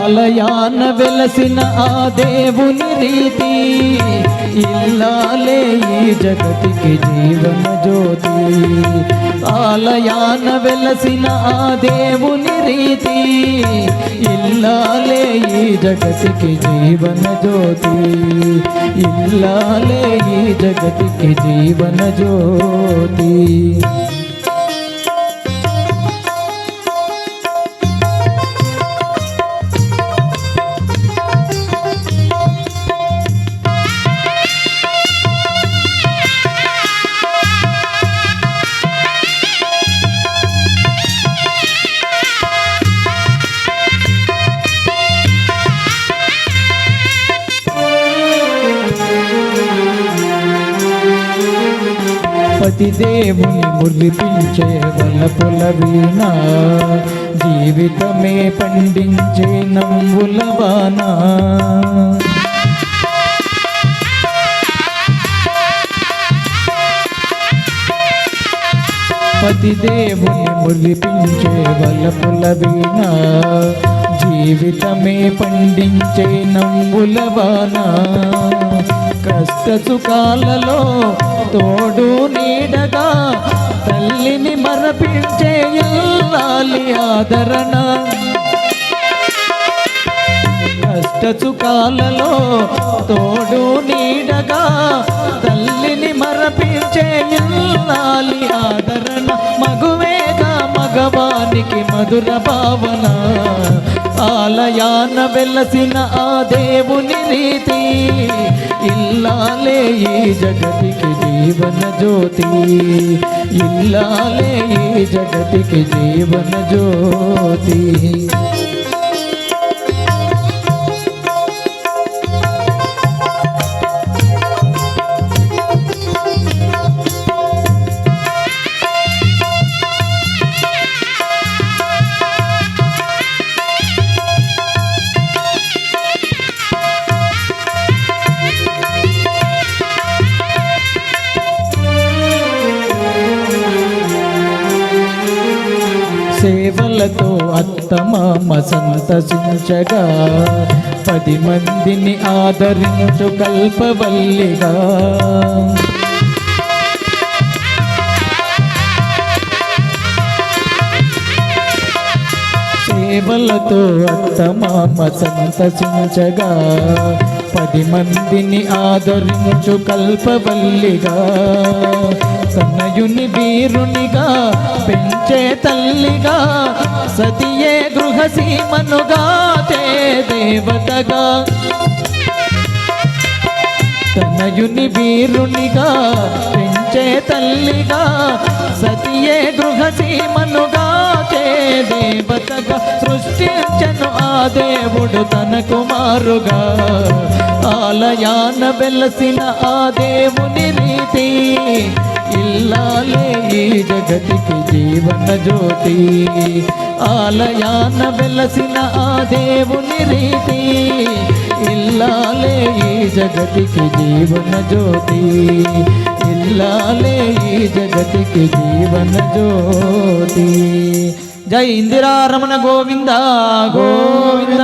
ఆలయాన వెలసిన ఆ దేవుని రీతి ఇల్లాలే ఈ జగతికి జీవన జ్యోతి ఆలయాన వెలసిన ఆ దేవుని రీతి ఇల్లాలే ఈ జగతికి జీవన జ్యోతి ఇల్లాలే ఈ జగతికి జీవన జ్యోతి పతి దేవుని మురిపించే వలపుల వీణ జీవితమే పండించే నవ్వుల వాన పతి దేవుని మురిపించే వలపుల వీణ జీవితమే పండించే నవ్వుల వాన కష్ట సుఖాలలో తోడు నీడగా తల్లిని మరపించే ఇల్లాలి ఆదరణ కష్ట సుఖాలలో తోడు నీడగా తల్లిని మరపించే ఇల్లాలి ఆదరణ మగువేగా మగవానికి మధుర భావన ఆలయాన వెలసిన ఆ దేవుని రీతి ఇల్లాలే ఈ జగతికి జీవన జ్యోతి ఇల్లాలే ఈ జగతికి జీవన జ్యోతి సేవలతో అత్తమామ సంతసించగా 10 మందిని ఆదరించు కల్పవల్లిగా సేవలతో అత్తమామ సంతసించగా 10 మందిని ఆదరించు కల్పవల్లిగా తనయుని వీరునిగా పెంచే తల్లిగా సతియే గృహసీమనుగా దేవతగా తనయుని వీరునిగా పెంచే తల్లిగా సతియే గృహసీమనుగా దేవతగా సృష్టించను ఆ దేవుడు తన కుమారుగా ఆలయాన వెలసిన ఆ దేవుని రీతి ఇల్లాలే ఈ జగతికి జీవన జ్యోతి ఆలయాన వెలసిన ఆ దేవుని రీతి ఇల్లాలే ఈ జగతికి జీవన జ్యోతి ఇల్లాలే ఈ జగతికి జీవన జ్యోతి జై ఇందిరారమణ గోవింద గోవింద